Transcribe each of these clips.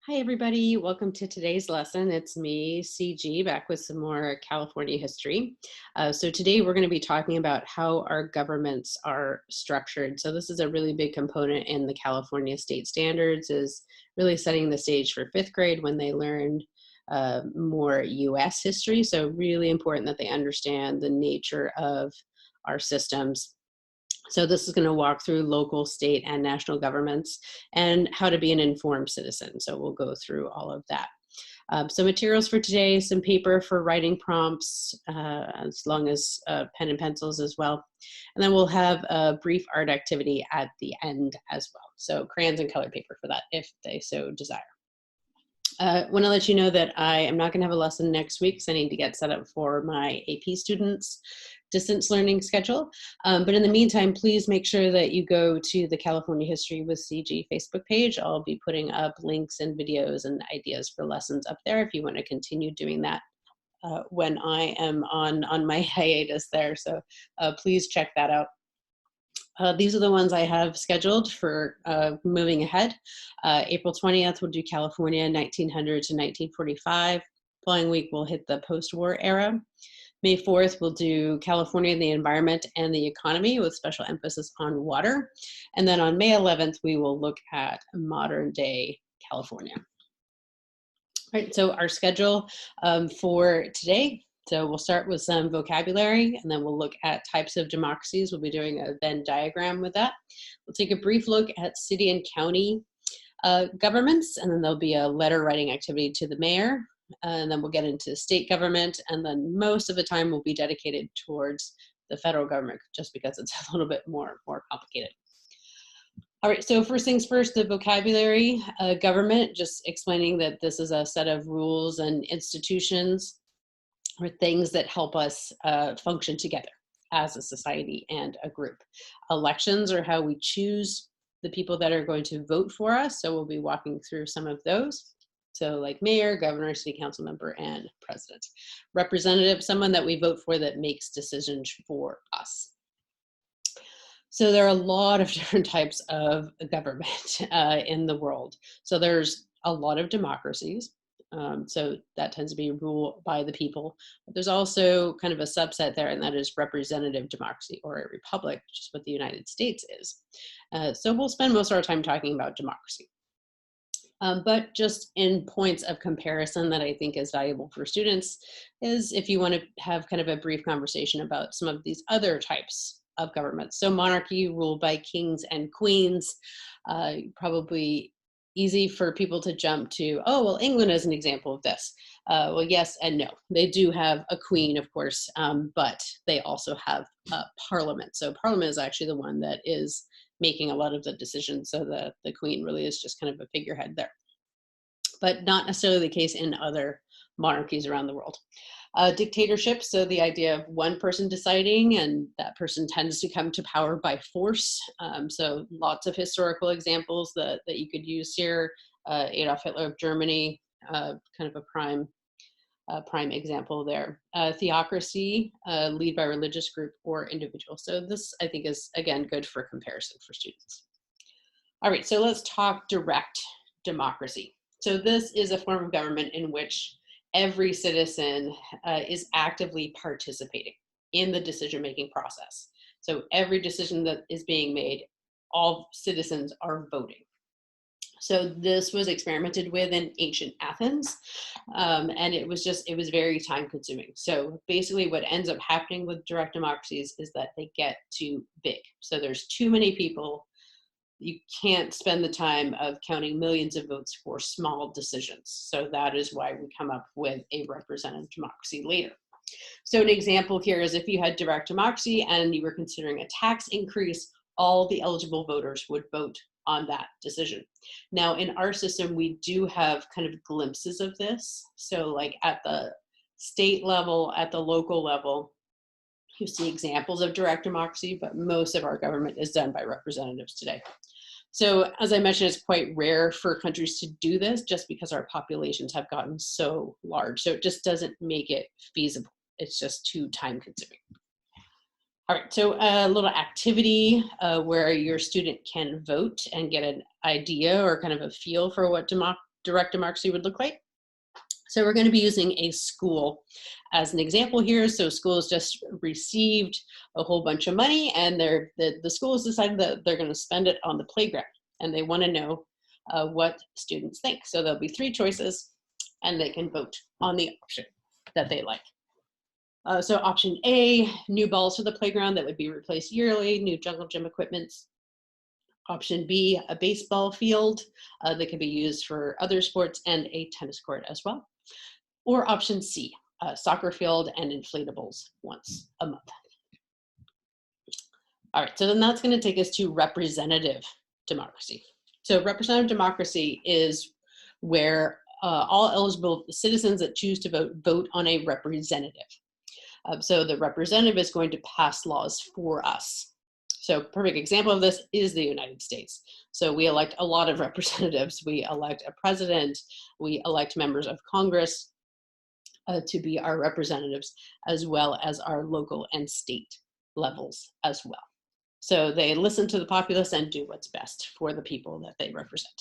Hi, everybody. Welcome to today's lesson. It's me, CG, back with some more California history. So today we're going to be talking about how our governments are structured. So this is a really big component in the California state standards, is really setting the stage for fifth grade when they learn more US history. So really important that they understand the nature of our systems. So this is going to walk through local, state, and national governments and how to be an informed citizen. So we'll go through all of that. So materials for today, some paper for writing prompts, as long as pen and pencils as well. And then we'll have a brief art activity at the end as well. So crayons and colored paper for that if they so desire. Want to let you know that I am not going to have a lesson next week, so I need to get set up for my AP students' distance learning schedule. But in the meantime, please make sure that you go to the California History with CG Facebook page. I'll be putting up links and videos and ideas for lessons up there if you want to continue doing that when I am on my hiatus there. So please check that out. These are the ones I have scheduled for moving ahead. April 20th, we'll do California 1900 to 1945. Following week, we'll hit the post-war era. May 4th, we'll do California, the environment and the economy with special emphasis on water. And then on May 11th, we will look at modern day California. All right, so our schedule for today. So we'll start with some vocabulary, and then we'll look at types of democracies. We'll be doing a Venn diagram with that. We'll take a brief look at city and county governments, and then there'll be a letter writing activity to the mayor, and then we'll get into state government, and then most of the time will be dedicated towards the federal government, just because it's a little bit more complicated. All right, so first things first, the vocabulary, government, just explaining that this is a set of rules and institutions or things that help us function together as a society and a group. Elections are how we choose the people that are going to vote for us. So we'll be walking through some of those. So like mayor, governor, city council member, and president. Representative, someone that we vote for that makes decisions for us. So there are a lot of different types of government in the world. So there's a lot of democracies. So that tends to be ruled by the people. But there's also kind of a subset there, and that is representative democracy, or a republic, which is what the United States is. So we'll spend most of our time talking about democracy. But just in points of comparison that I think is valuable for students is if you want to have kind of a brief conversation about some of these other types of government. So monarchy ruled by kings and queens, probably easy for people to jump to, oh, well, England is an example of this. Well, yes and no. They do have a queen, of course, but they also have a parliament. So parliament is actually the one that is making a lot of the decisions. So the queen really is just kind of a figurehead there. But not necessarily the case in other monarchies around the world. Dictatorship, so the idea of one person deciding, and that person tends to come to power by force. So lots of historical examples that you could use here. Adolf Hitler of Germany, kind of a prime example there. Theocracy, lead by religious group or individual. So this, I think, is, again, good for comparison for students. All right, so let's talk direct democracy. So this is a form of government in which every citizen is actively participating in the decision-making process. So every decision that is being made, all citizens are voting. So this was experimented with in ancient Athens, and it was very time consuming. So basically what ends up happening with direct democracies is that they get too big. So there's too many people. You can't spend the time of counting millions of votes for small decisions. So that is why we come up with a representative democracy later. So an example here is if you had direct democracy and you were considering a tax increase, all the eligible voters would vote on that decision. Now in our system, we do have kind of glimpses of this. So like at the state level, at the local level, you see examples of direct democracy, but most of our government is done by representatives today. So as I mentioned, it's quite rare for countries to do this just because our populations have gotten so large. So it just doesn't make it feasible. It's just too time consuming. All right, so a little activity where your student can vote and get an idea or kind of a feel for what direct democracy would look like. So we're going to be using a school as an example here. So schools just received a whole bunch of money, and the schools decided that they're going to spend it on the playground, and they want to know what students think. So there'll be 3 choices, and they can vote on the option that they like. So option A, new balls for the playground that would be replaced yearly, new jungle gym equipment. Option B, a baseball field that could be used for other sports, and a tennis court as well. Or option C, a soccer field and inflatables once a month. All right, so then that's going to take us to representative democracy. So representative democracy is where all eligible citizens that choose to vote on a representative. So the representative is going to pass laws for us. So perfect example of this is the United States. So we elect a lot of representatives. We elect a president. We elect members of Congress to be our representatives, as well as our local and state levels as well. So they listen to the populace and do what's best for the people that they represent.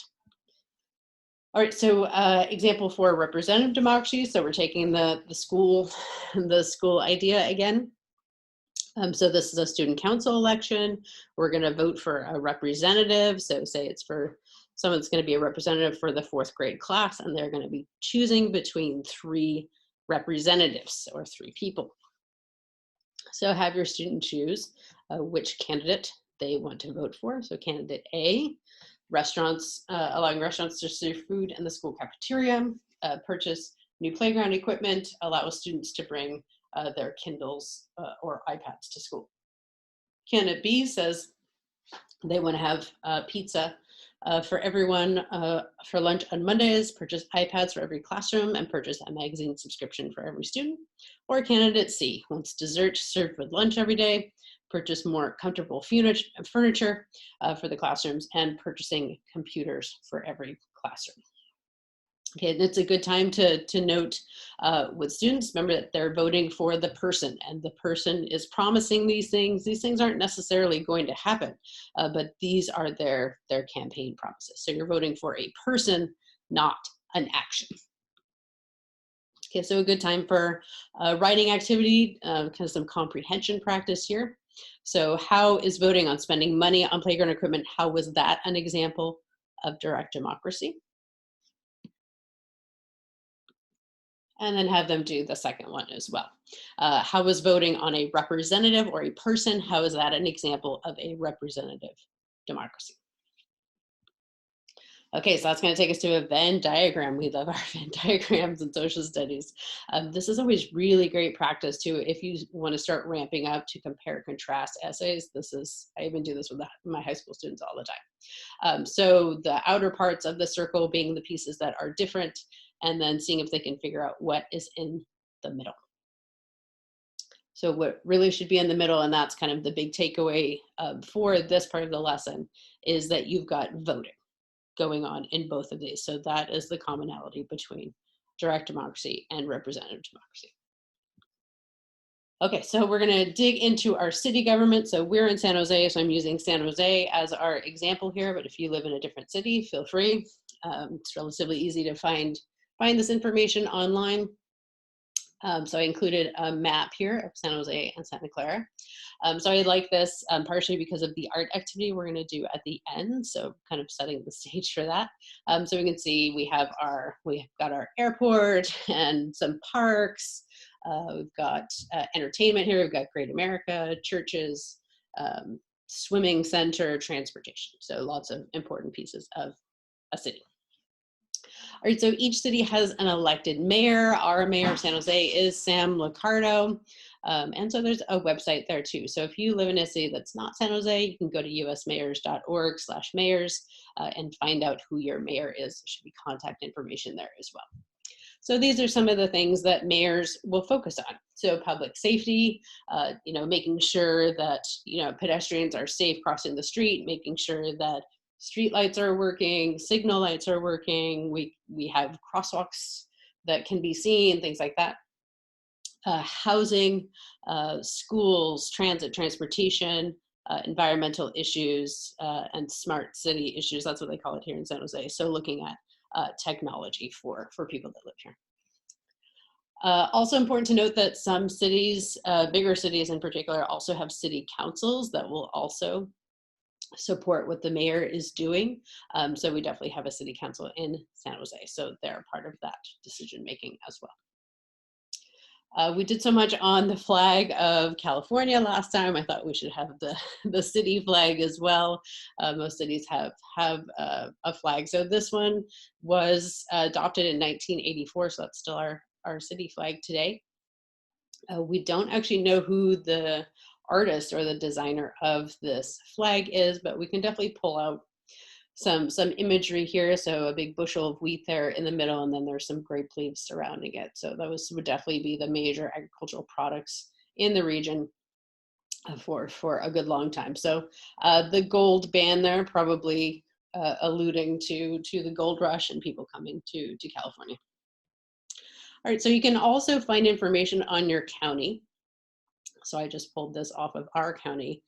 All right, so example for representative democracy. So we're taking the school idea again. So this is a student council election. We're going to vote for a representative. So say it's for someone that's going to be a representative for the 4th grade class, and they're going to be choosing between 3 representatives or 3 people. So have your student choose which candidate they want to vote for. So candidate A, restaurants, allowing restaurants to serve food in the school cafeteria, purchase new playground equipment, allow students to bring their Kindles or iPads to school. Candidate B says they want to have pizza for everyone for lunch on Mondays, purchase iPads for every classroom, and purchase a magazine subscription for every student. Or candidate C wants dessert served with lunch every day, purchase more comfortable furniture for the classrooms, and purchasing computers for every classroom. Okay, and it's a good time to note with students, remember that they're voting for the person, and the person is promising these things. These things aren't necessarily going to happen, but these are their campaign promises. So you're voting for a person, not an action. Okay, so a good time for writing activity, kind of some comprehension practice here. So how is voting on spending money on playground equipment, how was that an example of direct democracy? And then have them do the second one as well. How was voting on a representative or a person? How is that an example of a representative democracy? Okay, so that's going to take us to a Venn diagram. We love our Venn diagrams in social studies. This is always really great practice too. If you want to start ramping up to compare contrast essays, I even do this with my high school students all the time. So the outer parts of the circle being the pieces that are different, and then seeing if they can figure out what is in the middle. So what really should be in the middle, and that's kind of the big takeaway for this part of the lesson, is that you've got voting going on in both of these. So that is the commonality between direct democracy and representative democracy. Okay, so we're going to dig into our city government. So we're in San Jose, so I'm using San Jose as our example here, but if you live in a different city, feel free. It's relatively easy to find this information online. So I included a map here of San Jose and Santa Clara. So I like this partially because of the art activity we're going to do at the end. So kind of setting the stage for that. So we can see we've got our airport and some parks. We've got entertainment here. We've got Great America, churches, swimming center, transportation. So lots of important pieces of a city. All right, so each city has an elected mayor. Our mayor of San Jose is Sam Liccardo. And so there's a website there too. So if you live in a city that's not San Jose, you can go to usmayors.org/mayors and find out who your mayor is. There should be contact information there as well. So these are some of the things that mayors will focus on. So public safety, making sure that, pedestrians are safe crossing the street, making sure that street lights are working, signal lights are working. We have crosswalks that can be seen, things like that. Housing, schools, transportation, environmental issues, and smart city issues. That's what they call it here in San Jose. So looking at technology for people that live here. Also important to note that some cities, bigger cities in particular, also have city councils that will also support what the mayor is doing. So we definitely have a city council in San Jose, so they're part of that decision making as well. We did so much on the flag of California last time. I thought we should have the city flag as well. Most cities have a flag. So this one was adopted in 1984, so that's still our city flag today. We don't actually know who the artist or the designer of this flag is, but we can definitely pull out some imagery here. So a big bushel of wheat there in the middle, and then there's some grape leaves surrounding it. So those would definitely be the major agricultural products in the region for a good long time. So the gold band there probably alluding to the gold rush and people coming to California. All right, so you can also find information on your county. So I just pulled this off of our county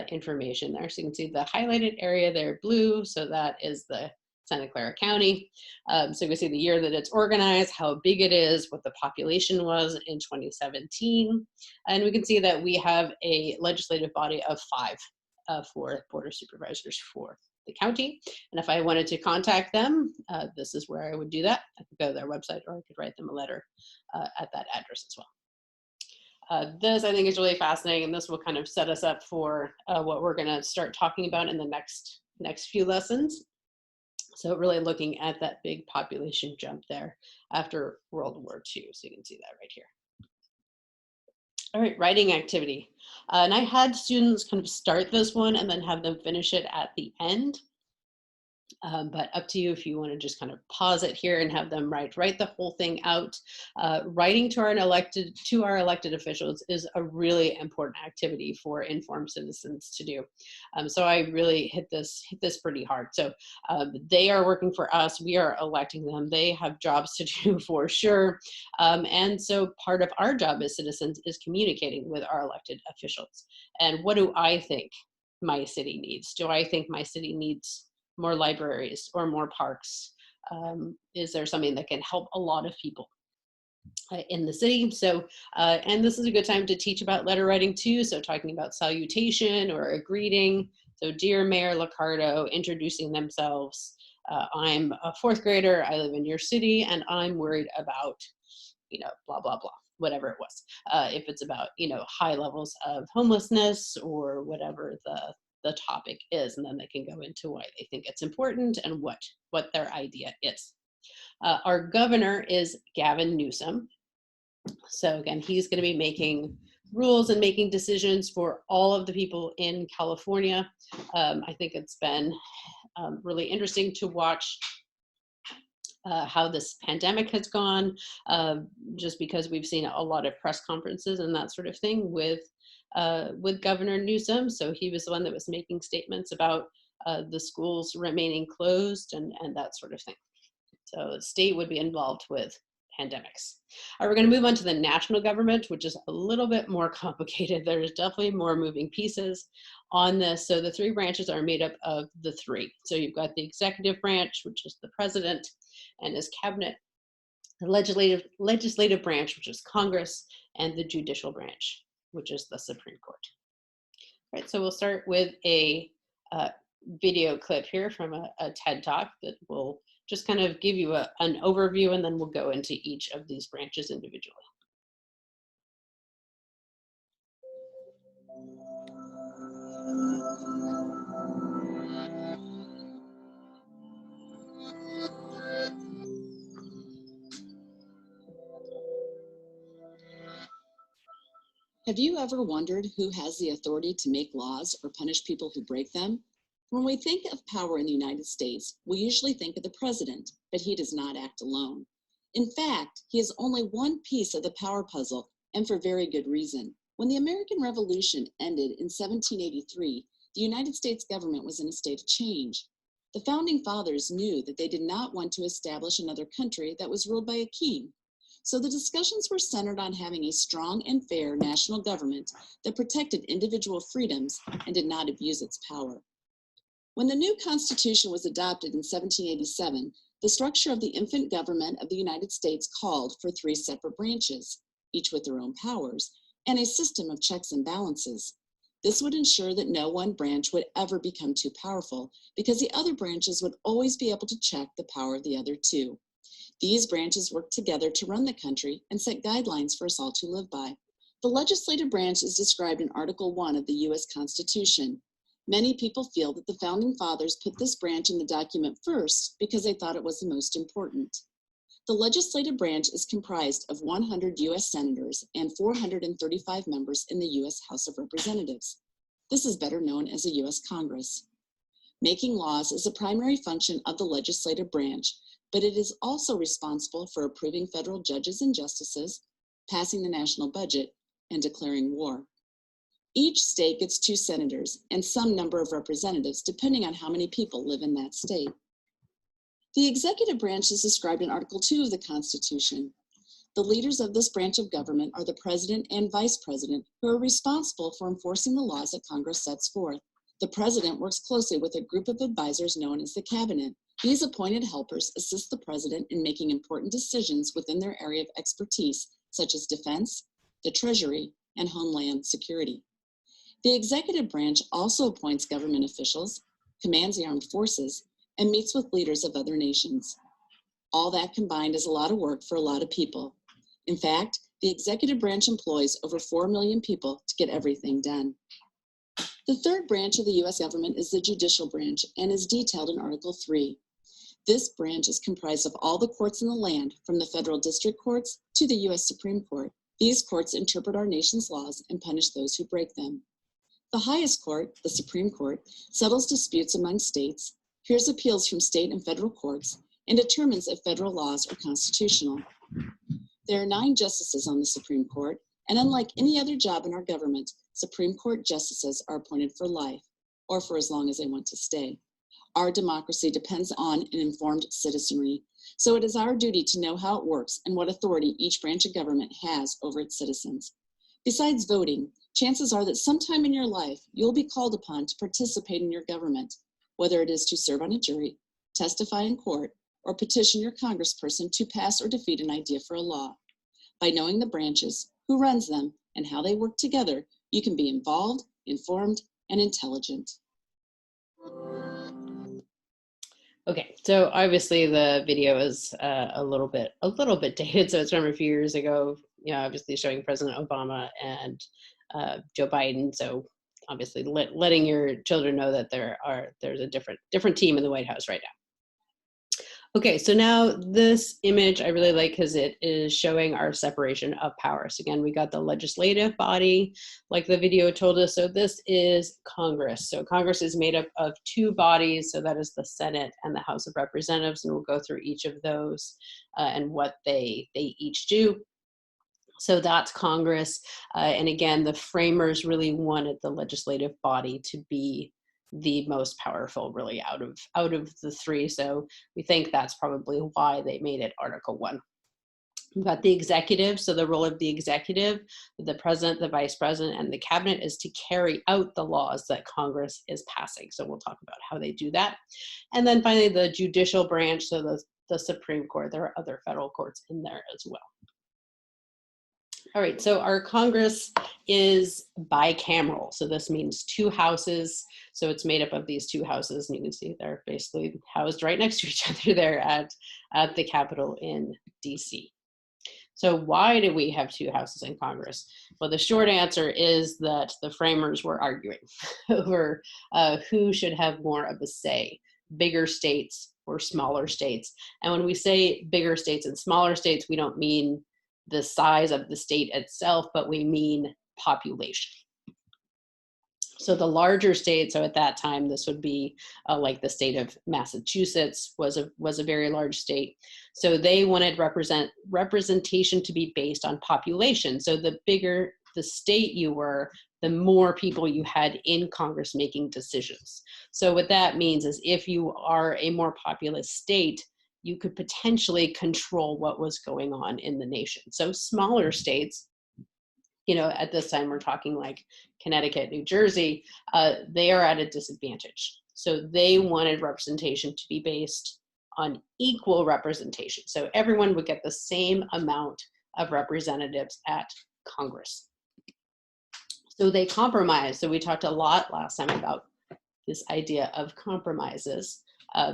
information there. So you can see the highlighted area there, blue. So that is the Santa Clara County. So you can see the year that it's organized, how big it is, what the population was in 2017. And we can see that we have a legislative body of 5 for board of supervisors for the county. And if I wanted to contact them, this is where I would do that. I could go to their website, or I could write them a letter at that address as well. This I think is really fascinating, and this will kind of set us up for what we're going to start talking about in the next few lessons. So really looking at that big population jump there after World War II. So you can see that right here. All right, writing activity. And I had students kind of start this one and then have them finish it at the end. But up to you if you want to just kind of pause it here and have them write the whole thing out. Writing to our elected officials is a really important activity for informed citizens to do. So I really hit this pretty hard. So they are working for us. We are electing them. They have jobs to do for sure. And so part of our job as citizens is communicating with our elected officials. And what do I think my city needs? Do I think my city needs more libraries or more parks? Is there something that can help a lot of people in the city? So, and this is a good time to teach about letter writing too. So talking about salutation or a greeting. So dear Mayor Liccardo, introducing themselves. I'm a 4th grader, I live in your city, and I'm worried about, blah, blah, blah, whatever it was. If it's about, high levels of homelessness or whatever the topic is, and then they can go into why they think it's important and what their idea is. Our governor is Gavin Newsom. So again, he's going to be making rules and making decisions for all of the people in California. I think it's been really interesting to watch how this pandemic has gone, just because we've seen a lot of press conferences and that sort of thing with Governor Newsom. So he was the one that was making statements about the schools remaining closed and that sort of thing. So the state would be involved with pandemics. All right, we're going to move on to the national government, which is a little bit more complicated. There's definitely more moving pieces on this. So the 3 branches are made up of the 3. So you've got the executive branch, which is the president and his cabinet, the legislative branch, which is Congress, and the judicial branch, which is the Supreme Court. All right, so we'll start with a video clip here from a TED Talk that will just kind of give you an overview, and then we'll go into each of these branches individually. Have you ever wondered who has the authority to make laws or punish people who break them? When we think of power in the United States, we usually think of the president, but he does not act alone. In fact, he is only one piece of the power puzzle, and for very good reason. When the American Revolution ended in 1783, the United States government was in a state of change. The founding fathers knew that they did not want to establish another country that was ruled by a king. So the discussions were centered on having a strong and fair national government that protected individual freedoms and did not abuse its power. When the new Constitution was adopted in 1787, the structure of the infant government of the United States called for three separate branches, each with their own powers, and a system of checks and balances. This would ensure that no one branch would ever become too powerful, because the other branches would always be able to check the power of the other two. These branches work together to run the country and set guidelines for us all to live by. The legislative branch is described in Article 1 of the U.S. Constitution. Many people feel that the Founding Fathers put this branch in the document first because they thought it was the most important. The legislative branch is comprised of 100 U.S. senators and 435 members in the U.S. House of Representatives. This is better known as the U.S. Congress. Making laws is a primary function of the legislative branch, but it is also responsible for approving federal judges and justices, passing the national budget, and declaring war. Each state gets 2 senators and some number of representatives, depending on how many people live in that state. The executive branch is described in Article 2 of the Constitution. The leaders of this branch of government are the president and vice president, who are responsible for enforcing the laws that Congress sets forth. The president works closely with a group of advisors known as the cabinet. These appointed helpers assist the president in making important decisions within their area of expertise, such as defense, the treasury, and homeland security. The executive branch also appoints government officials, commands the armed forces, and meets with leaders of other nations. All that combined is a lot of work for a lot of people. In fact, the executive branch employs over 4 million people to get everything done. The third branch of the U.S. government is the judicial branch and is detailed in Article 3. This branch is comprised of all the courts in the land, from the federal district courts to the U.S. Supreme Court. These courts interpret our nation's laws and punish those who break them. The highest court, the Supreme Court, settles disputes among states, hears appeals from state and federal courts, and determines if federal laws are constitutional. There are 9 justices on the Supreme Court, and unlike any other job in our government, Supreme Court justices are appointed for life, or for as long as they want to stay. Our democracy depends on an informed citizenry, so it is our duty to know how it works and what authority each branch of government has over its citizens. Besides voting, chances are that sometime in your life, you'll be called upon to participate in your government, whether it is to serve on a jury, testify in court, or petition your congressperson to pass or defeat an idea for a law. By knowing the branches, who runs them, and how they work together, you can be involved, informed, and intelligent. Okay, so obviously the video is a little bit dated. So it's from a few years ago. Obviously showing President Obama and Joe Biden. So obviously letting your children know that there's a different team in the White House right now. Okay, so now this image I really like because it is showing our separation of powers. Again, we got the legislative body, like the video told us. So this is Congress. So Congress is made up of 2 bodies. So that is the Senate and the House of Representatives, and we'll go through each of those and what they each do. So that's Congress. And again, the framers really wanted the legislative body to be the most powerful really out of the 3. So we think that's probably why they made it Article 1. We've got the executive. So the role of the executive, the president, the vice president, and the cabinet is to carry out the laws that Congress is passing. So we'll talk about how they do that. And then finally, the judicial branch. So the Supreme Court, there are other federal courts in there as well. All right, so our Congress is bicameral. So this means 2 houses. So it's made up of these 2 houses, and you can see they're basically housed right next to each other there at the Capitol in DC. So why do we have 2 houses in Congress? Well, the short answer is that the framers were arguing over who should have more of a say, bigger states or smaller states. And when we say bigger states and smaller states, we don't mean the size of the state itself, but we mean population. So the larger state, so at that time, this would be like the state of Massachusetts was a very large state. So they wanted representation to be based on population. So the bigger the state you were, the more people you had in Congress making decisions. So what that means is if you are a more populous state, you could potentially control what was going on in the nation. So smaller states, at this time we're talking like Connecticut, New Jersey, they are at a disadvantage. So they wanted representation to be based on equal representation. So everyone would get the same amount of representatives at Congress. So they compromised. So we talked a lot last time about this idea of compromises.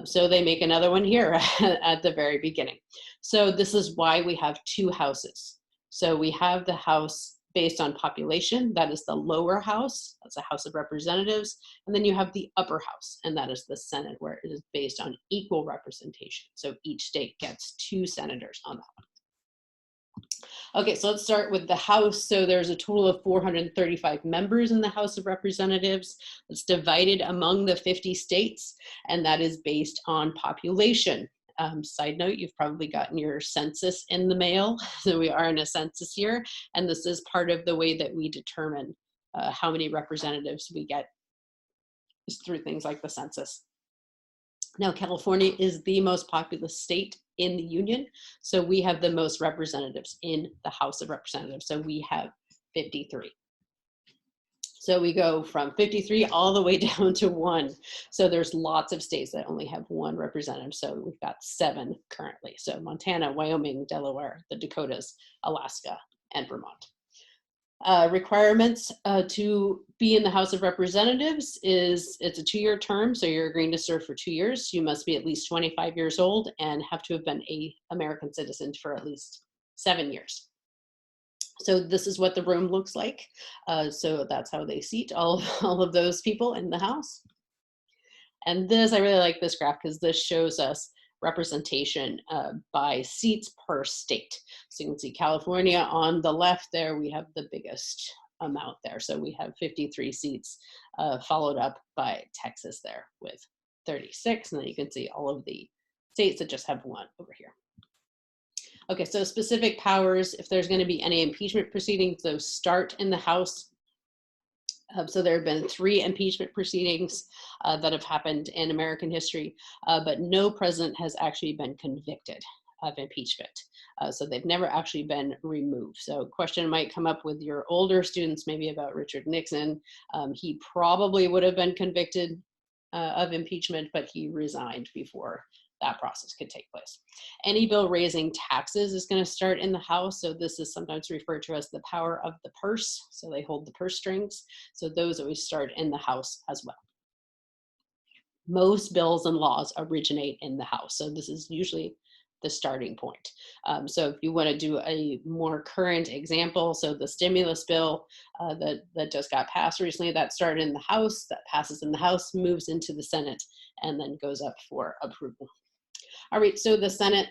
So they make another one here at the very beginning. So this is why we have two houses. So we have the House based on population, that is the lower house, that's the House of Representatives, and then you have the upper house, and that is the Senate, where it is based on equal representation. So each state gets 2 senators on that one. Okay, so let's start with the House. So there's a total of 435 members in the House of Representatives. It's divided among the 50 states, and that is based on population. Side note, you've probably gotten your census in the mail. So we are in a census year, and this is part of the way that we determine how many representatives we get is through things like the census. Now, California is the most populous state in the union, so we have the most representatives in the House of Representatives. So we have 53. So we go from 53 all the way down to 1. So there's lots of states that only have 1 representative. So we've got 7 currently. So Montana, Wyoming, Delaware, the Dakotas, Alaska, and Vermont. Requirements to be in the House of Representatives is it's a 2-year term, so you're agreeing to serve for 2 years. You must be at least 25 years old and have to have been an American citizen for at least 7 years. So this is what the room looks like. So that's how they seat all of those people in the House. And this, I really like this graph because this shows us representation by seats per state. So you can see California on the left there, we have the biggest amount there. So we have 53 seats, followed up by Texas there with 36. And then you can see all of the states that just have 1 over here. Okay, so specific powers, if there's going to be any impeachment proceedings, those start in the House. So there have been 3 impeachment proceedings that have happened in American history, but no president has actually been convicted of impeachment. So they've never actually been removed. So a question might come up with your older students, maybe about Richard Nixon. He probably would have been convicted of impeachment, but he resigned before that process could take place. Any bill raising taxes is going to start in the House. So this is sometimes referred to as the power of the purse. So they hold the purse strings. So those always start in the House as well. Most bills and laws originate in the House. So this is usually the starting point. So if you want to do a more current example, so the stimulus bill that just got passed recently, that started in the House, that passes in the House, moves into the Senate, and then goes up for approval. All right, so the Senate,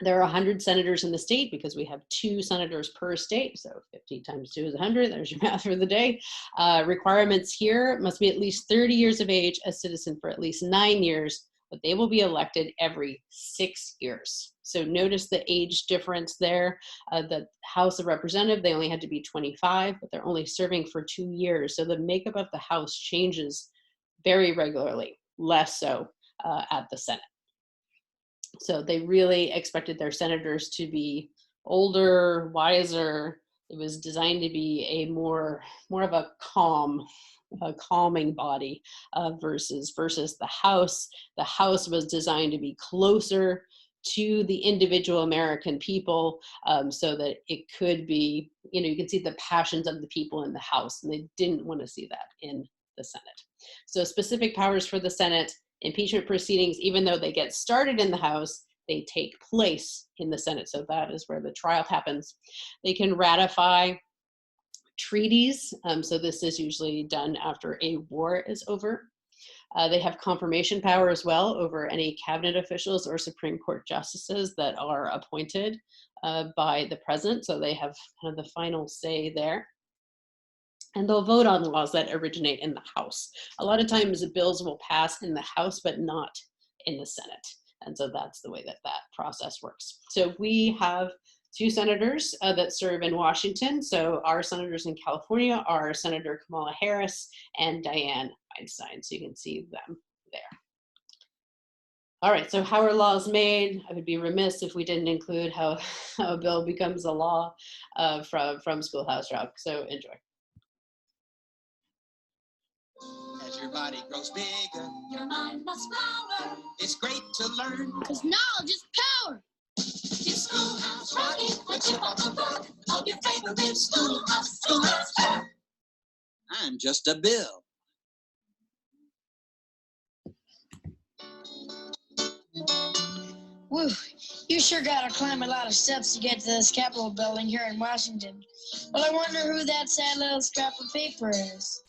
there are 100 senators in the state because we have 2 senators per state. So 50 times 2 is 100. There's your math for the day. Requirements here must be at least 30 years of age, a citizen for at least 9 years, but they will be elected every 6 years. So notice the age difference there. The House of Representatives, they only had to be 25, but they're only serving for 2 years. So the makeup of the House changes very regularly, less so at the Senate. So they really expected their senators to be older, wiser. It was designed to be a more of a calming body versus the House. The House was designed to be closer to the individual American people, so that it could be, you can see the passions of the people in the House, and they didn't want to see that in the Senate. So specific powers for the Senate. Impeachment proceedings, even though they get started in the House, they take place in the Senate. So that is where the trial happens. They can ratify treaties. So this is usually done after a war is over. They have confirmation power as well over any cabinet officials or Supreme Court justices that are appointed by the president. So they have kind of the final say there. And they'll vote on laws that originate in the House. A lot of times the bills will pass in the House, but not in the Senate. And so that's the way that process works. So we have 2 senators that serve in Washington. So our senators in California are Senator Kamala Harris and Dianne Feinstein. So you can see them there. All right, so how are laws made? I would be remiss if we didn't include how a bill becomes a law from Schoolhouse Rock. So enjoy. As your body grows bigger, your mind must flower. It's great to learn, because knowledge is power. It's Schoolhouse Rocket, the chip on the block of your favorite schoolhouse. I'm just a bill. Woo, you sure gotta climb a lot of steps to get to this Capitol building here in Washington. Well, I wonder who that sad little scrap of paper is.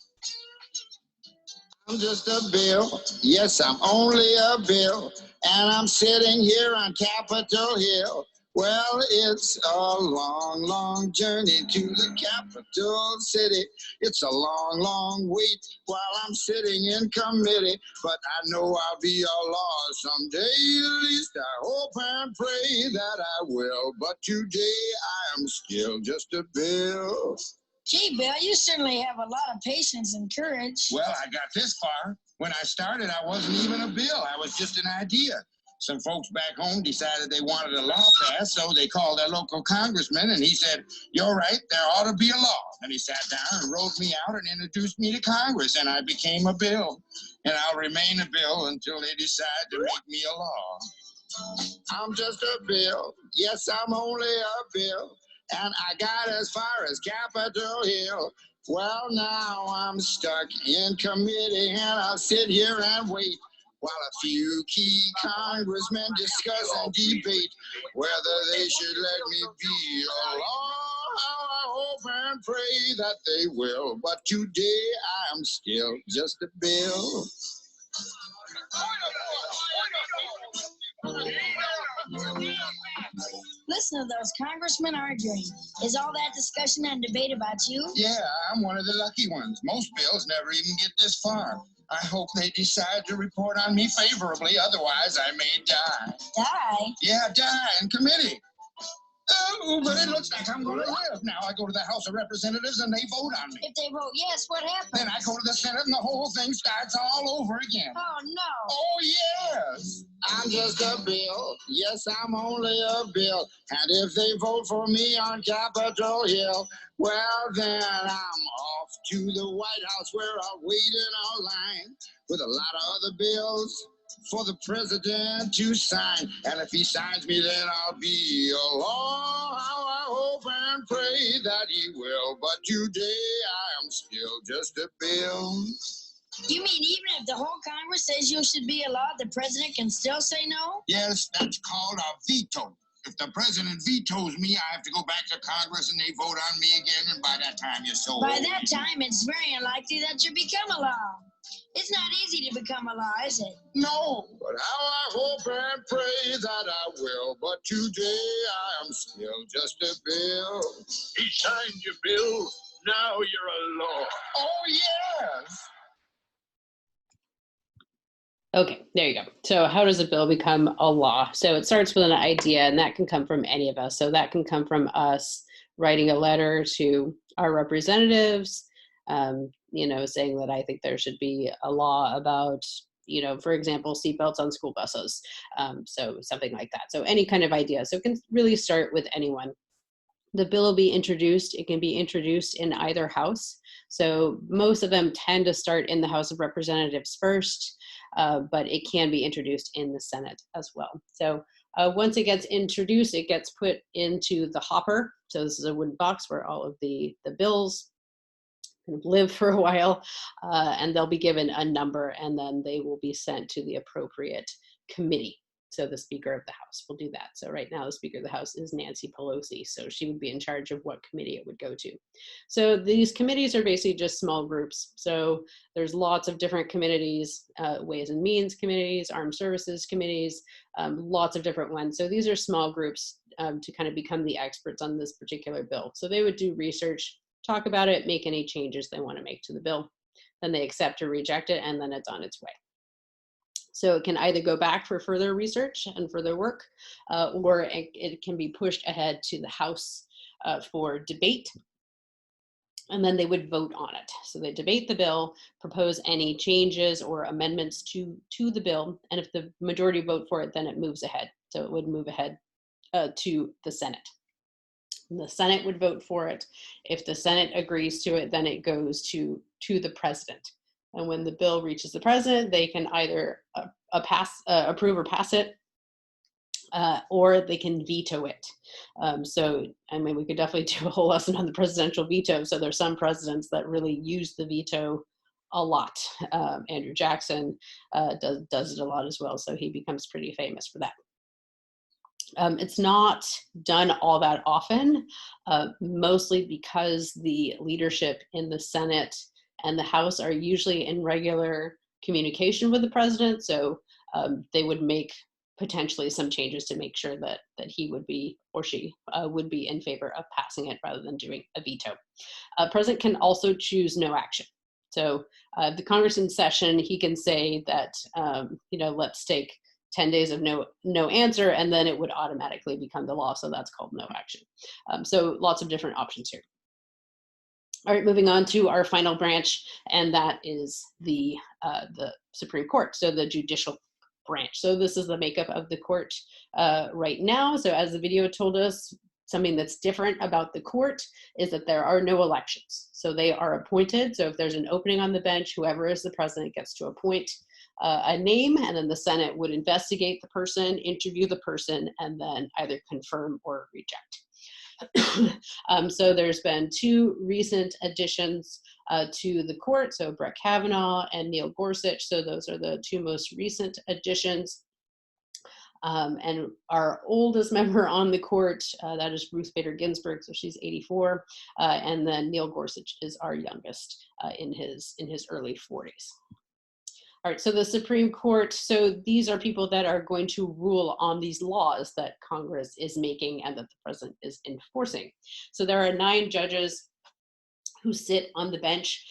I'm just a bill. Yes, I'm only a bill. And I'm sitting here on Capitol Hill. Well, it's a long, long journey to the capital city. It's a long, long wait while I'm sitting in committee. But I know I'll be a law someday. At least I hope and pray that I will. But today I am still just a bill. Gee, Bill, you certainly have a lot of patience and courage. Well, I got this far. When I started, I wasn't even a bill. I was just an idea. Some folks back home decided they wanted a law passed, so they called their local congressman, and he said, "You're right, there ought to be a law." And he sat down and wrote me out and introduced me to Congress, and I became a bill. And I'll remain a bill until they decide to make me a law. I'm just a bill. Yes, I'm only a bill. And I got as far as Capitol Hill. Well, now I'm stuck in committee, and I'll sit here and wait while a few key congressmen discuss and debate whether they should let me be a law. I hope and pray that they will. But today I am still just a bill. Listen to those congressmen arguing. Is all that discussion and debate about you? Yeah, I'm one of the lucky ones. Most bills never even get this far. I hope they decide to report on me favorably, otherwise I may die. Die? Yeah, die in committee. Oh, but it looks like I'm going to live. Now I go to the House of Representatives and they vote on me. If they vote yes, what happens? Then I go to the Senate and the whole thing starts all over again. Oh, no. Oh, yes. I'm just a bill. Yes, I'm only a bill. And if they vote for me on Capitol Hill, well, then I'm off to the White House where I'll wait in a line with a lot of other bills for the president to sign. And if he signs me, then I'll be a law. How I hope and pray that he will. But today I am still just a bill. You mean even if the whole Congress says you should be a law, the president can still say no? Yes, that's called a veto. If the president vetoes me, I have to go back to Congress and they vote on me again, and by that time you're so By old. that time, it's very unlikely that you become a law. It's not easy to become a law, is it? No, but how I hope and pray that I will. But today I am still just a bill. He signed your bill. Now you're a law. Oh, yes. Okay, there you go. So how does a bill become a law? So it starts with an idea, and that can come from any of us. So that can come from us writing a letter to our representatives, saying that I think there should be a law about, for example, seatbelts on school buses. So something like that. So any kind of idea. So it can really start with anyone. The bill will be introduced. It can be introduced in either house. So most of them tend to start in the House of Representatives first, but it can be introduced in the Senate as well. So once it gets introduced, it gets put into the hopper. So this is a wooden box where all of the bills kind of live for a while, and they'll be given a number, and then they will be sent to the appropriate committee. So the Speaker of the House will do that. So right now the Speaker of the House is Nancy Pelosi. So she would be in charge of what committee it would go to. So these committees are basically just small groups. So there's lots of different committees, Ways and Means committees, Armed Services committees, lots of different ones. So these are small groups to kind of become the experts on this particular bill. So they would do research, talk about it, make any changes they want to make to the bill. Then they accept or reject it, and then it's on its way. So it can either go back for further research and further work, or it can be pushed ahead to the House for debate, and then they would vote on it. So they debate the bill, propose any changes or amendments to the bill, and if the majority vote for it, then it moves ahead. So it would move ahead to the Senate. And the Senate would vote for it. If the Senate agrees to it, then it goes to the president. And when the bill reaches the president, they can either approve or pass it, or they can veto it. So, I mean, we could definitely do a whole lesson on the presidential veto. So there's some presidents that really use the veto a lot. Andrew Jackson does it a lot as well. So he becomes pretty famous for that. It's not done all that often, mostly because the leadership in the Senate and the House are usually in regular communication with the president. So they would make potentially some changes to make sure that he would be, or she would be, in favor of passing it rather than doing a veto. President can also choose no action. So the Congress in session, he can say that, let's take 10 days of no answer, and then it would automatically become the law. So that's called no action. So lots of different options here. All right, moving on to our final branch, and that is the Supreme Court, so the judicial branch. So this is the makeup of the court right now. So as the video told us, something that's different about the court is that there are no elections. So they are appointed. So if there's an opening on the bench, whoever is the president gets to appoint a name, and then the Senate would investigate the person, interview the person, and then either confirm or reject. So there's been two recent additions to the court, so Brett Kavanaugh and Neil Gorsuch. So those are the two most recent additions. And our oldest member on the court, that is Ruth Bader Ginsburg, so she's 84, and then Neil Gorsuch is our youngest in his early 40s. All right, so the Supreme Court, so these are people that are going to rule on these laws that Congress is making and that the president is enforcing. So there are 9 judges who sit on the bench.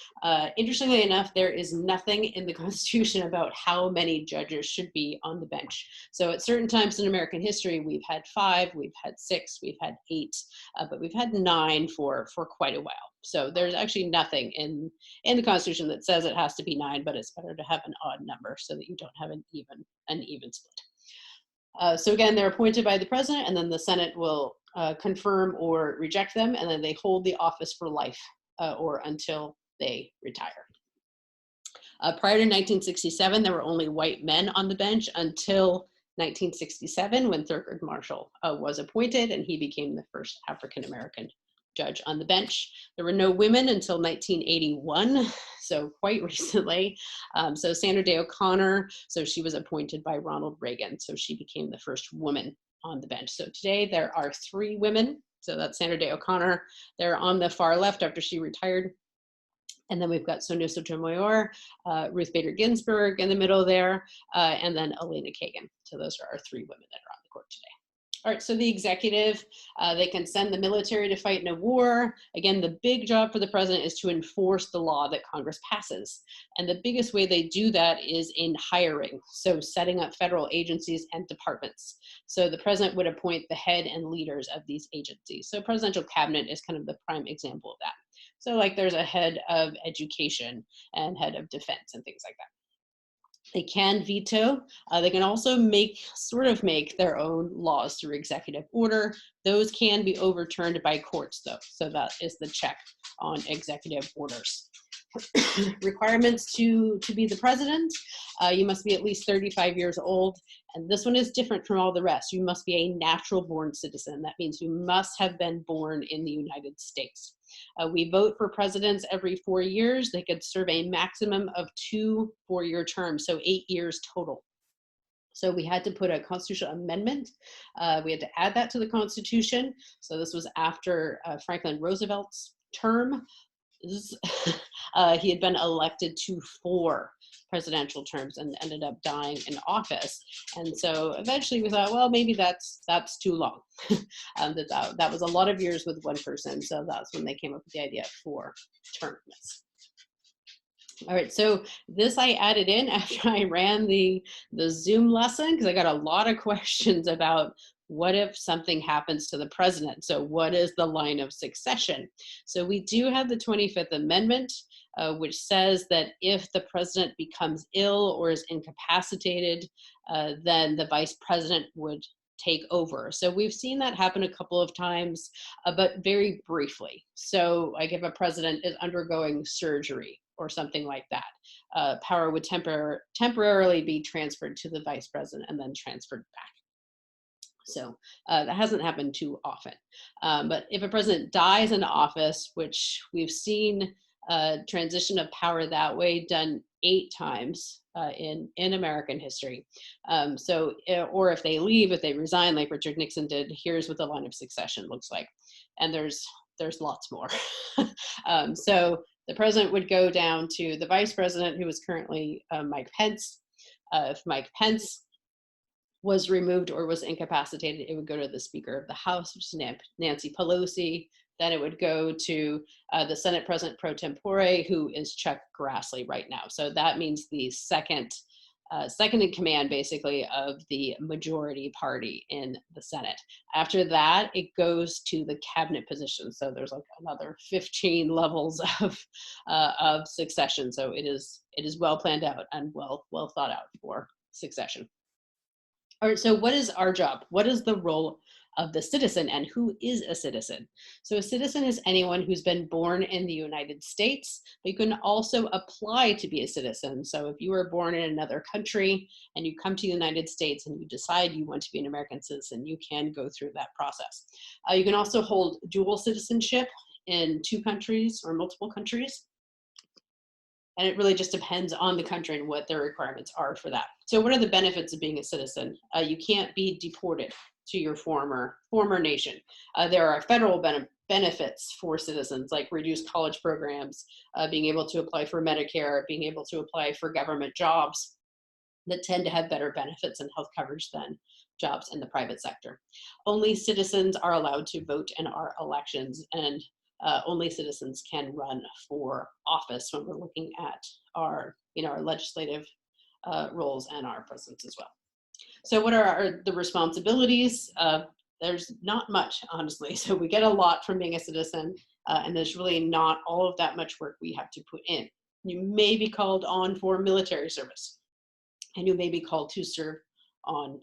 Interestingly enough, there is nothing in the Constitution about how many judges should be on the bench. So at certain times in American history, we've had 5, we've had 6, we've had 8, but we've had 9 for quite a while. So there's actually nothing in the Constitution that says it has to be 9, but it's better to have an odd number so that you don't have an even split. So again, they're appointed by the president, and then the Senate will confirm or reject them, and then they hold the office for life. Or until they retire. Prior to 1967, there were only white men on the bench until 1967, when Thurgood Marshall was appointed, and he became the first African-American judge on the bench. There were no women until 1981, so quite recently. So Sandra Day O'Connor, so she was appointed by Ronald Reagan, so she became the first woman on the bench. So today there are 3 women. So that's Sandra Day O'Connor. They're on the far left after she retired. And then we've got Sonia Sotomayor, Ruth Bader Ginsburg in the middle there, and then Elena Kagan. So those are our 3 women that are on the court today. All right, so the executive, they can send the military to fight in a war. Again, the big job for the president is to enforce the law that Congress passes. And the biggest way they do that is in hiring, so setting up federal agencies and departments. So the president would appoint the head and leaders of these agencies. So presidential cabinet is kind of the prime example of that. So like there's a head of education and head of defense and things like that. They can veto. They can also make their own laws through executive order. Those can be overturned by courts, though. So that is the check on executive orders. Requirements to be the president. You must be at least 35 years old. And this one is different from all the rest. You must be a natural born citizen. That means you must have been born in the United States. We vote for presidents every 4 years. They could serve a maximum of 2 4-year terms, so 8 years total. So we had to put a constitutional amendment. We had to add that to the Constitution. So this was after Franklin Roosevelt's term. He had been elected to 4 presidential terms and ended up dying in office. And so eventually we thought, well, maybe that's too long. That was a lot of years with one person. So that's when they came up with the idea of 4 terms. All right, so this I added in after I ran the Zoom lesson, because I got a lot of questions about what if something happens to the president? So what is the line of succession? So we do have the 25th Amendment, which says that if the president becomes ill or is incapacitated, then the vice president would take over. So we've seen that happen a couple of times, but very briefly. So like if a president is undergoing surgery or something like that, power would temporarily be transferred to the vice president and then transferred back. So that hasn't happened too often. But if a president dies in office, which we've seen transition of power that way done 8 times in American history. Or if they leave, if they resign, like Richard Nixon did, here's what the line of succession looks like. And there's lots more. So the president would go down to the vice president, who is currently Mike Pence. If Mike Pence was removed or was incapacitated, it would go to the Speaker of the House, which is Nancy Pelosi. Then it would go to the Senate President pro tempore, who is Chuck Grassley right now. So that means the second in command, basically, of the majority party in the Senate. After that, it goes to the cabinet position. So there's like another 15 levels of succession. So it is well planned out and well thought out for succession. All right, so what is our job? What is the role of the citizen, and who is a citizen? So a citizen is anyone who's been born in the United States, but you can also apply to be a citizen. So if you were born in another country and you come to the United States and you decide you want to be an American citizen, you can go through that process. You can also hold dual citizenship in 2 countries or multiple countries. And it really just depends on the country and what their requirements are for that. So what are the benefits of being a citizen? You can't be deported to your former nation. There are federal benefits for citizens, like reduced college programs, being able to apply for Medicare, being able to apply for government jobs that tend to have better benefits and health coverage than jobs in the private sector. Only citizens are allowed to vote in our elections, and only citizens can run for office when we're looking at our legislative roles and our presidents as well. So what are the responsibilities? There's not much, honestly. So we get a lot from being a citizen, and there's really not all of that much work we have to put in. You may be called on for military service, and you may be called to serve on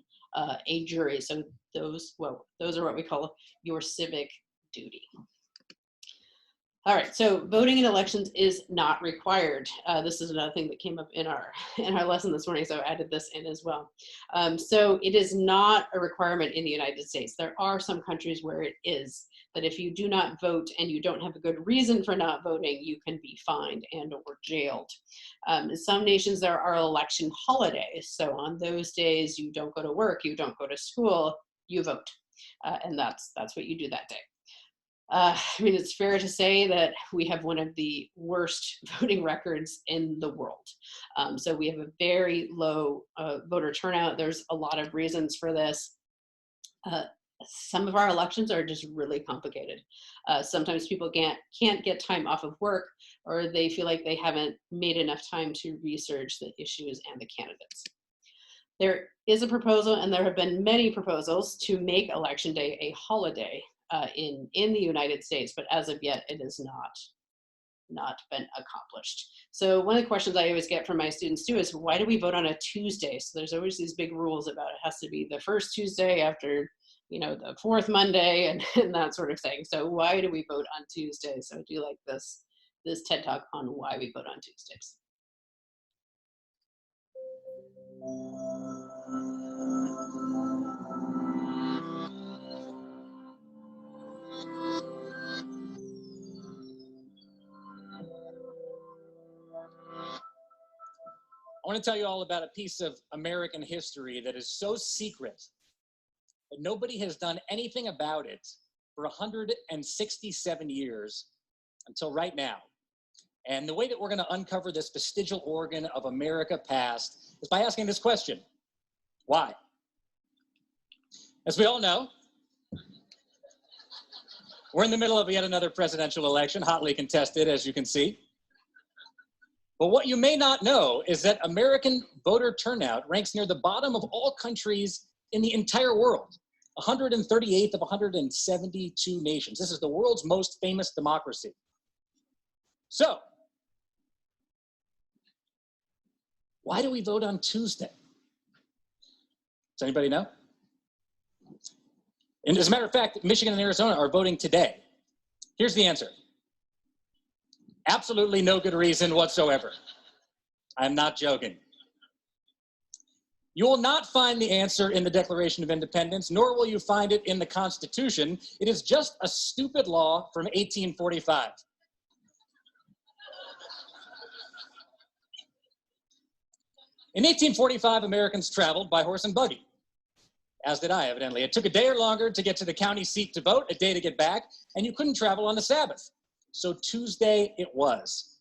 a jury. So those are what we call your civic duty. All right, so voting in elections is not required. This is another thing that came up in our lesson this morning, so I added this in as well. So it is not a requirement in the United States. There are some countries where it is, that if you do not vote and you don't have a good reason for not voting, you can be fined and or jailed. In some nations, there are election holidays. So on those days, you don't go to work, you don't go to school, you vote. And that's what you do that day. I mean, it's fair to say that we have one of the worst voting records in the world. So we have a very low voter turnout. There's a lot of reasons for this. Some of our elections are just really complicated. Sometimes people can't get time off of work, or they feel like they haven't made enough time to research the issues and the candidates. There is a proposal, and there have been many proposals, to make Election Day a holiday in the United States, but as of yet, it has not been accomplished. So one of the questions I always get from my students too is, why do we vote on a Tuesday? So there's always these big rules about it has to be the first Tuesday after, the 4th Monday and that sort of thing. So why do we vote on Tuesdays? So I do like this TED Talk on why we vote on Tuesdays. I want to tell you all about a piece of American history that is so secret that nobody has done anything about it for 167 years until right now. And the way that we're going to uncover this vestigial organ of America past is by asking this question: why? As we all know, we're in the middle of yet another presidential election, hotly contested, as you can see. But what you may not know is that American voter turnout ranks near the bottom of all countries in the entire world, 138th of 172 nations. This is the world's most famous democracy. So, why do we vote on Tuesday? Does anybody know? And as a matter of fact, Michigan and Arizona are voting today. Here's the answer. Absolutely no good reason whatsoever. I'm not joking. You will not find the answer in the Declaration of Independence, nor will you find it in the Constitution. It is just a stupid law from 1845. In 1845, Americans traveled by horse and buggy, as did I, evidently. It took a day or longer to get to the county seat to vote, a day to get back, and you couldn't travel on the Sabbath. So Tuesday it was.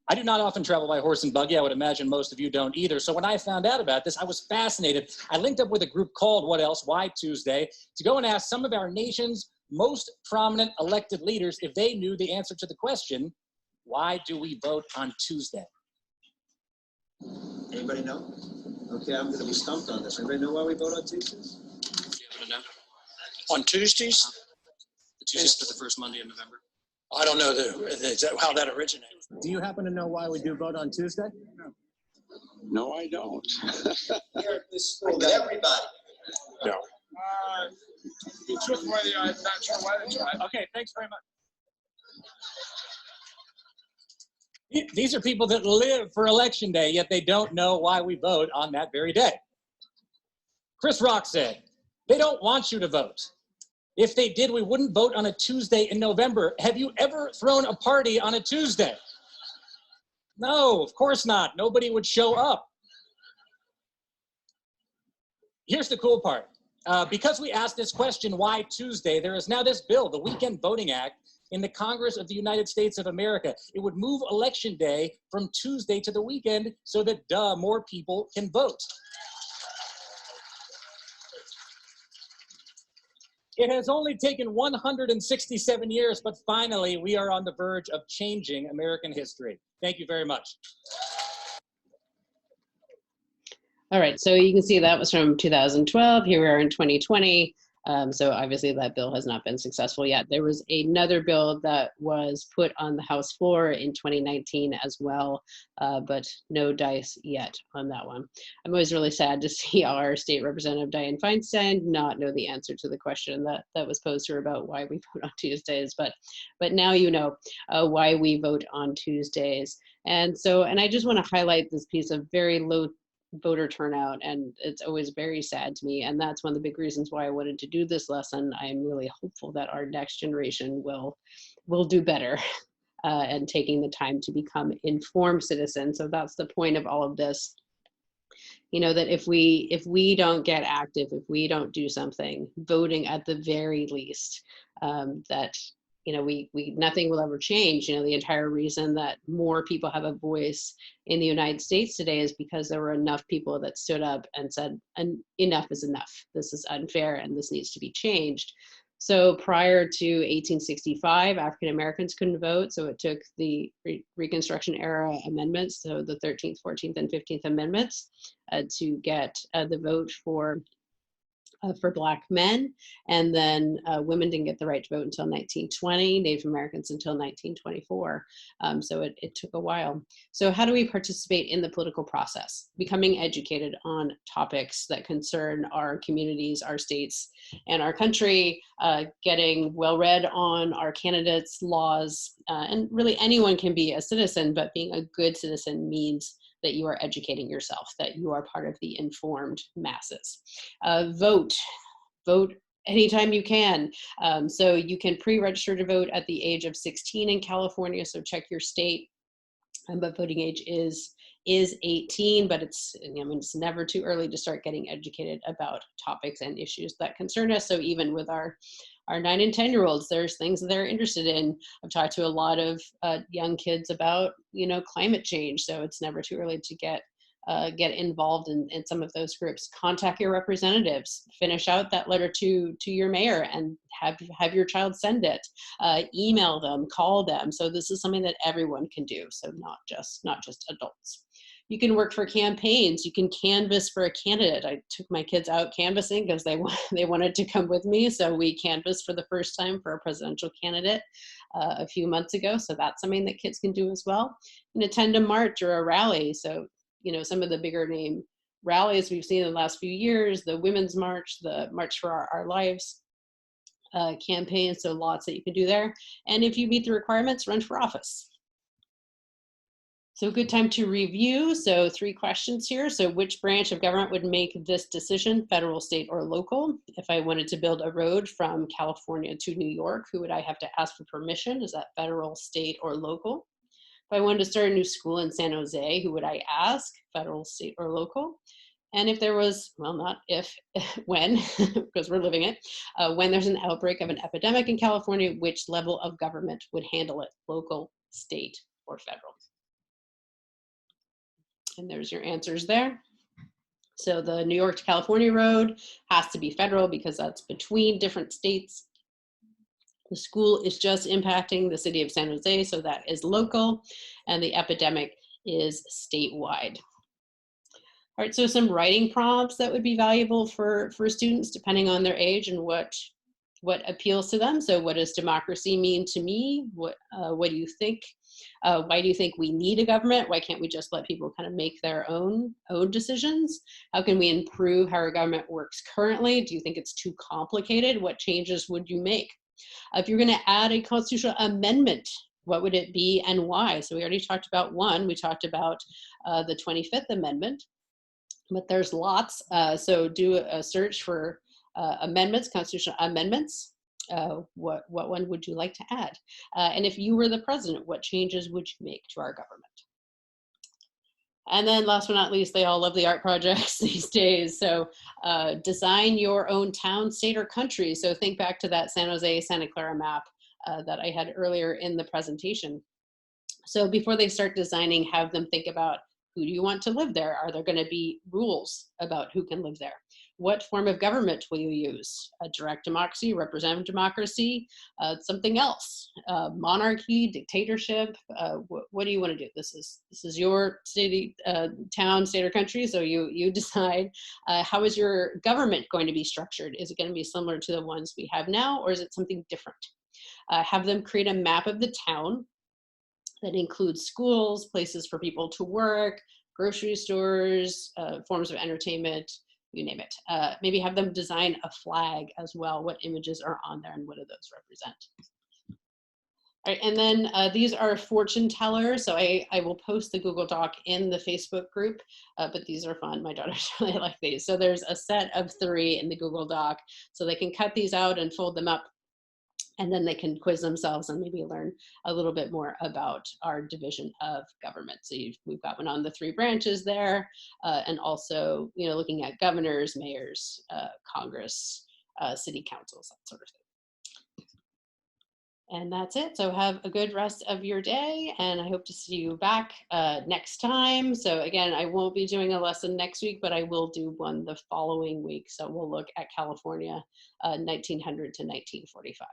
I do not often travel by horse and buggy. I would imagine most of you don't either. So when I found out about this, I was fascinated. I linked up with a group called What Else? Why Tuesday? To go and ask some of our nation's most prominent elected leaders if they knew the answer to the question, why do we vote on Tuesday? Anybody know? Okay, I'm going to be stumped on this. Anybody know why we vote on Tuesdays? You happen to know? On Tuesdays? The Tuesdays for the first Monday in November. I don't know how that originated. Do you happen to know why we do vote on Tuesday? No, I don't. Here at this school, everybody. No. It's just whether I'm not sure why that's right. Okay, thanks very much. These are people that live for Election Day, yet they don't know why we vote on that very day. Chris Rock said, they don't want you to vote. If they did, we wouldn't vote on a Tuesday in November. Have you ever thrown a party on a Tuesday? No, of course not. Nobody would show up. Here's the cool part. Because we asked this question, why Tuesday, there is now this bill, the Weekend Voting Act, in the Congress of the United States of America. It would move Election Day from Tuesday to the weekend so that, more people can vote. It has only taken 167 years, but finally we are on the verge of changing American history. Thank you very much. All right, so you can see that was from 2012. Here we are in 2020. So obviously that bill has not been successful yet. There was another bill that was put on the House floor in 2019 as well, but no dice yet on that one. I'm always really sad to see our state representative Dianne Feinstein not know the answer to the question that was posed to her about why we vote on Tuesdays, but now you know why we vote on Tuesdays. And I just want to highlight this piece of very low voter turnout, and it's always very sad to me, and that's one of the big reasons why I wanted to do this lesson. I'm really hopeful that our next generation will do better and taking the time to become informed citizens. So that's the point of all of this, you know, that if we don't get active, if we don't do something, voting at the very least, that you know, nothing will ever change. You know, the entire reason that more people have a voice in the United States today is because there were enough people that stood up and said, enough is enough. This is unfair and this needs to be changed. So prior to 1865, African Americans couldn't vote. So it took the Reconstruction era amendments, so the 13th, 14th, and 15th Amendments, to get the vote for Black men, and then women didn't get the right to vote until 1920, Native Americans until 1924. So it took a while. So how do we participate in the political process? Becoming educated on topics that concern our communities, our states, and our country, getting well read on our candidates, laws, and really anyone can be a citizen, but being a good citizen means that you are educating yourself, that you are part of the informed masses. Vote anytime you can. So you can pre-register to vote at the age of 16 in California, so check your state. But voting age is 18, but it's never too early to start getting educated about topics and issues that concern us. So even with our 9 and 10-year-olds, there's things that they're interested in. I've talked to a lot of young kids about, you know, climate change. So it's never too early to get involved in some of those groups. Contact your representatives. Finish out that letter to your mayor and have your child send it. Email them, call them. So this is something that everyone can do. So not just adults. You can work for campaigns. You can canvass for a candidate. I took my kids out canvassing because they wanted to come with me. So we canvassed for the first time for a presidential candidate a few months ago. So that's something that kids can do as well. And attend a march or a rally. So, you know, some of the bigger name rallies we've seen in the last few years, the Women's March, the March for Our Lives campaign. So lots that you can do there. And if you meet the requirements, run for office. So good time to review. So 3 questions here. So which branch of government would make this decision, federal, state, or local? If I wanted to build a road from California to New York, who would I have to ask for permission? Is that federal, state, or local? If I wanted to start a new school in San Jose, who would I ask, federal, state, or local? And if there was, well, not if, when, because we're living it, when there's an outbreak of an epidemic in California, which level of government would handle it, local, state, or federal? And there's your answers there. So the New York to California road has to be federal because that's between different states. The school is just impacting the city of San Jose, so that is local, and the epidemic is statewide. All right, so some writing prompts that would be valuable for students depending on their age and what appeals to them. So what does democracy mean to me? What do you think? Why do you think we need a government? Why can't we just let people kind of make their own decisions? How can we improve how our government works currently? Do you think it's too complicated? What changes would you make? If you're going to add a constitutional amendment, what would it be and why? So we already talked about one. We talked about the 25th Amendment, but there's lots. So do a search for amendments, constitutional amendments. What one would you like to add? And if you were the president, what changes would you make to our government? And then last but not least, they all love the art projects these days. So design your own town, state, or country. So think back to that San Jose, Santa Clara map that I had earlier in the presentation. So before they start designing, have them think about, who do you want to live there? Are there going to be rules about who can live there? What form of government will you use? A direct democracy, representative democracy, something else? Monarchy, dictatorship? What do you want to do? This is your city, town, state, or country. So you decide. How is your government going to be structured? Is it going to be similar to the ones we have now, or is it something different? Have them create a map of the town that includes schools, places for people to work, grocery stores, forms of entertainment, you name it. Maybe have them design a flag as well. What images are on there and what do those represent? All right, and then these are fortune tellers. So I will post the Google Doc in the Facebook group, but these are fun. My daughters really like these. So there's a set of 3 in the Google Doc. So they can cut these out and fold them up, and then they can quiz themselves and maybe learn a little bit more about our division of government. So we've got one on the 3 branches there, and also, looking at governors, mayors, Congress, city councils, that sort of thing. And that's it. So have a good rest of your day, and I hope to see you back next time. So again, I won't be doing a lesson next week, but I will do one the following week. So we'll look at California, 1900 to 1945.